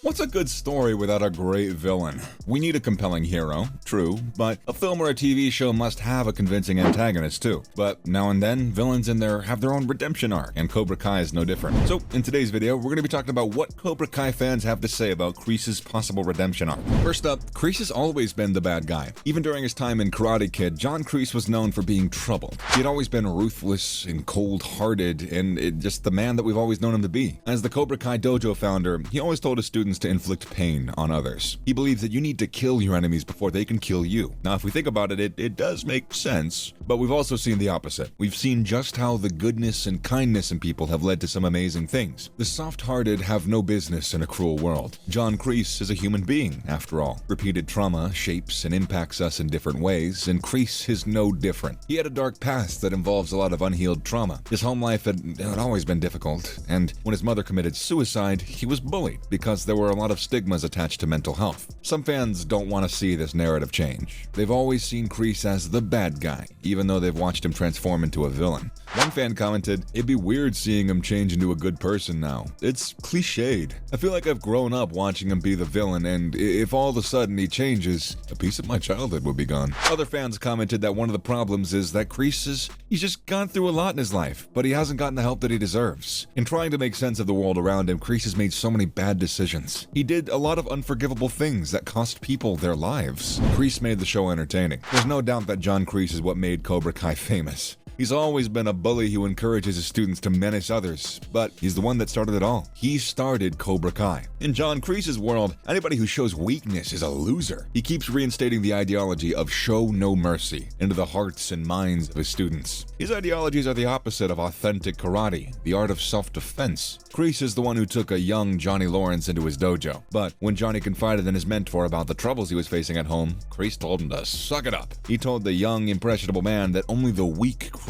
What's a good story without a great villain? We need a compelling hero, true, but a film or a TV show must have a convincing antagonist too. But now and then, villains in there have their own redemption arc, and Cobra Kai is no different. So, in today's video, we're going to be talking about what Cobra Kai fans have to say about Kreese's possible redemption arc. First up, Kreese has always been the bad guy. Even during his time in Karate Kid, John Kreese was known for being troubled. He had always been ruthless and cold-hearted, and just the man that we've always known him to be. As the Cobra Kai dojo founder, he always told his students to inflict pain on others. He believes that you need to kill your enemies before they can kill you. Now, if we think about it, it does make sense, but we've also seen the opposite. We've seen just how the goodness and kindness in people have led to some amazing things. The soft-hearted have no business in a cruel world. John Kreese is a human being, after all. Repeated trauma shapes and impacts us in different ways, and Kreese is no different. He had a dark past that involves a lot of unhealed trauma. His home life had always been difficult, and when his mother committed suicide, he was bullied because there were a lot of stigmas attached to mental health. Some fans don't want to see this narrative change. They've always seen Kreese as the bad guy, even though they've watched him transform into a villain. One fan commented, "It'd be weird seeing him change into a good person now. It's cliched. I feel like I've grown up watching him be the villain, and if all of a sudden he changes, a piece of my childhood would be gone." Other fans commented that one of the problems is that he's just gone through a lot in his life, but he hasn't gotten the help that he deserves. In trying to make sense of the world around him, Kreese has made so many bad decisions. He did a lot of unforgivable things that cost people their lives. Kreese made the show entertaining. There's no doubt that John Kreese is what made Cobra Kai famous. He's always been a bully who encourages his students to menace others, but he's the one that started it all. He started Cobra Kai. In John Kreese's world, anybody who shows weakness is a loser. He keeps reinstating the ideology of show no mercy into the hearts and minds of his students. His ideologies are the opposite of authentic karate, the art of self-defense. Kreese is the one who took a young Johnny Lawrence into his dojo, but when Johnny confided in his mentor about the troubles he was facing at home, Kreese told him to suck it up. He told the young, impressionable man that only the weak cry.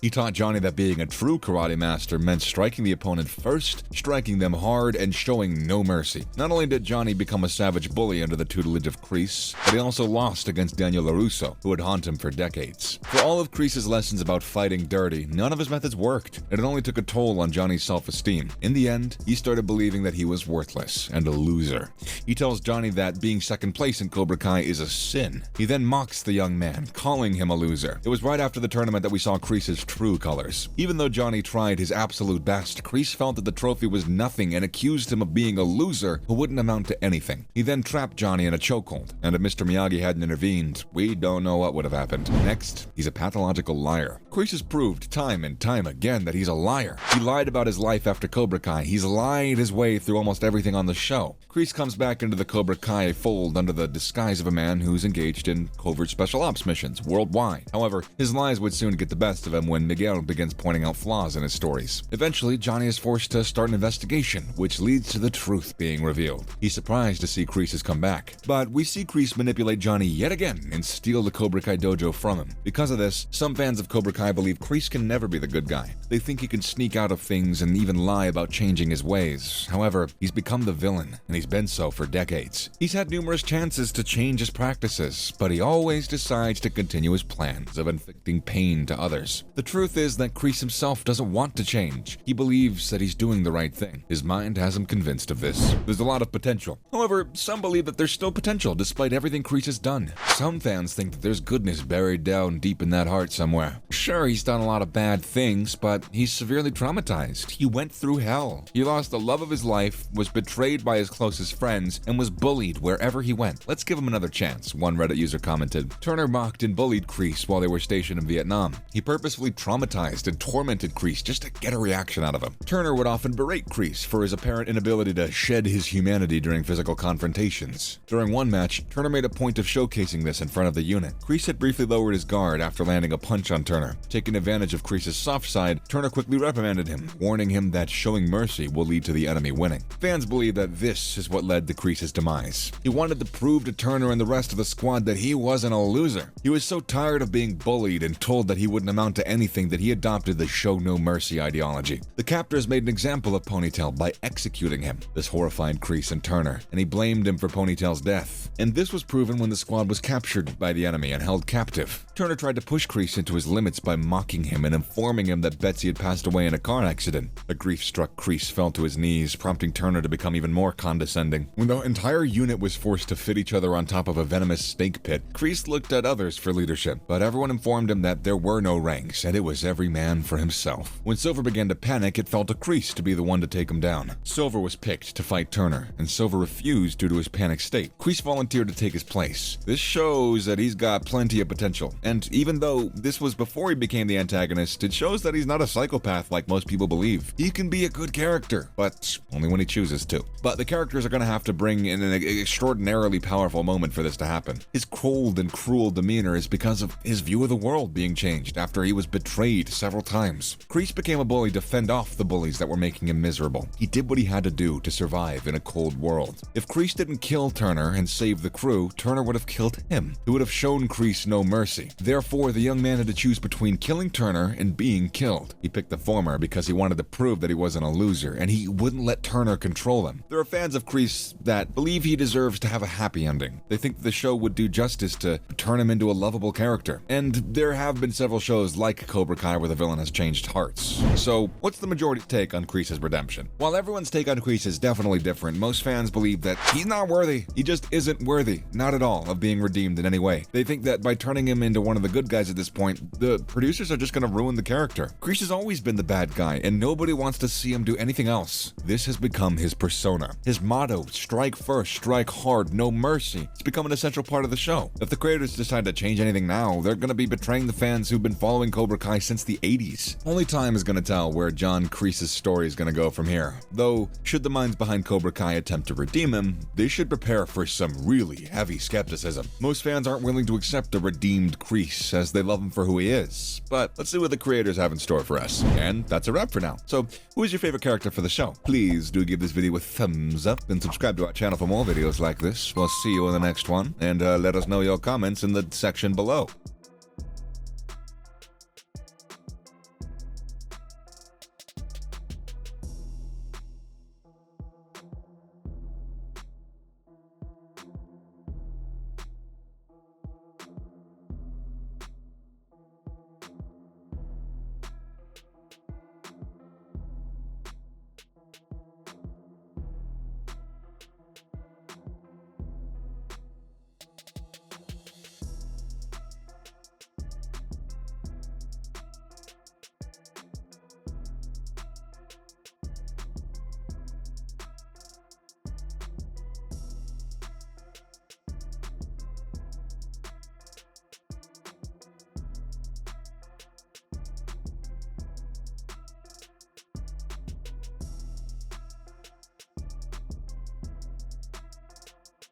He taught Johnny that being a true karate master meant striking the opponent first, striking them hard, and showing no mercy. Not only did Johnny become a savage bully under the tutelage of Kreese, but he also lost against Daniel LaRusso, who would haunt him for decades. For all of Kreese's lessons about fighting dirty, none of his methods worked, and it only took a toll on Johnny's self-esteem. In the end, he started believing that he was worthless and a loser. He tells Johnny that being second place in Cobra Kai is a sin. He then mocks the young man, calling him a loser. It was right after the tournament that we saw Kreese's true colors. Even though Johnny tried his absolute best, Kreese felt that the trophy was nothing and accused him of being a loser who wouldn't amount to anything. He then trapped Johnny in a chokehold, and if Mr. Miyagi hadn't intervened, we don't know what would have happened. Next, he's a pathological liar. Kreese has proved time and time again that he's a liar. He lied about his life after Cobra Kai. He's lied his way through almost everything on the show. Kreese comes back into the Cobra Kai fold under the disguise of a man who's engaged in covert special ops missions worldwide. However, his lies would soon get the best of him when Miguel begins pointing out flaws in his stories. Eventually, Johnny is forced to start an investigation, which leads to the truth being revealed. He's surprised to see Kreese come back, but we see Kreese manipulate Johnny yet again and steal the Cobra Kai dojo from him. Because of this, some fans of Cobra Kai believe Kreese can never be the good guy. They think he can sneak out of things and even lie about changing his ways. However, he's become the villain, and he's been so for decades. He's had numerous chances to change his practices, but he always decides to continue his plans of inflicting pain to others. The truth is that Kreese himself doesn't want to change. He believes that he's doing the right thing. His mind has him convinced of this. There's a lot of potential. However, some believe that there's still potential despite everything Kreese has done. Some fans think that there's goodness buried down deep in that heart somewhere. Sure, he's done a lot of bad things, but he's severely traumatized. He went through hell. He lost the love of his life, was betrayed by his closest friends, and was bullied wherever he went. Let's give him another chance, one Reddit user commented. Turner mocked and bullied Kreese while they were stationed in Vietnam. He purposefully traumatized and tormented Kreese just to get a reaction out of him. Turner would often berate Kreese for his apparent inability to shed his humanity during physical confrontations. During one match, Turner made a point of showcasing this in front of the unit. Kreese had briefly lowered his guard after landing a punch on Turner. Taking advantage of Kreese's soft side, Turner quickly reprimanded him, warning him that showing mercy will lead to the enemy winning. Fans believe that this is what led to Kreese's demise. He wanted to prove to Turner and the rest of the squad that he wasn't a loser. He was so tired of being bullied and told that he wouldn't amount to anything that he adopted the show no mercy ideology. The captors made an example of Ponytail by executing him. This horrified Kreese and Turner, and he blamed him for Ponytail's death. And this was proven when the squad was captured by the enemy and held captive. Turner tried to push Kreese into his limits by by mocking him and informing him that Betsy had passed away in a car accident. A grief-struck Kreese fell to his knees, prompting Turner to become even more condescending. When the entire unit was forced to fit each other on top of a venomous snake pit, Kreese looked at others for leadership, but everyone informed him that there were no ranks, and it was every man for himself. When Silver began to panic, it fell to Kreese to be the one to take him down. Silver was picked to fight Turner, and Silver refused due to his panicked state. Kreese volunteered to take his place. This shows that he's got plenty of potential, and even though this was before he became the antagonist, it shows that he's not a psychopath like most people believe. He can be a good character, but only when he chooses to. But the characters are going to have to bring in an extraordinarily powerful moment for this to happen. His cold and cruel demeanor is because of his view of the world being changed after he was betrayed several times. Kreese became a bully to fend off the bullies that were making him miserable. He did what he had to do to survive in a cold world. If Kreese didn't kill Turner and save the crew, Turner would have killed him. He would have shown Kreese no mercy. Therefore, the young man had to choose between killing Turner and being killed. He picked the former because he wanted to prove that he wasn't a loser, and he wouldn't let Turner control him. There are fans of Kreese that believe he deserves to have a happy ending. They think the show would do justice to turn him into a lovable character. And there have been several shows like Cobra Kai where the villain has changed hearts. So, what's the majority take on Kreese's redemption? While everyone's take on Kreese is definitely different, most fans believe that he's not worthy. He just isn't worthy, not at all, of being redeemed in any way. They think that by turning him into one of the good guys at this point, the producers are just going to ruin the character. Kreese has always been the bad guy, and nobody wants to see him do anything else. This has become his persona. His motto, strike first, strike hard, no mercy. It's become an essential part of the show. If the creators decide to change anything now, they're going to be betraying the fans who've been following Cobra Kai since the 80s. Only time is going to tell where John Kreese's story is going to go from here. Though, should the minds behind Cobra Kai attempt to redeem him, they should prepare for some really heavy skepticism. Most fans aren't willing to accept a redeemed Kreese, as they love him for who he is. But let's see what the creators have in store for us. And that's a wrap for now. So, who is your favorite character for the show? Please do give this video a thumbs up and subscribe to our channel for more videos like this. We'll see you in the next one, and let us know your comments in the section below.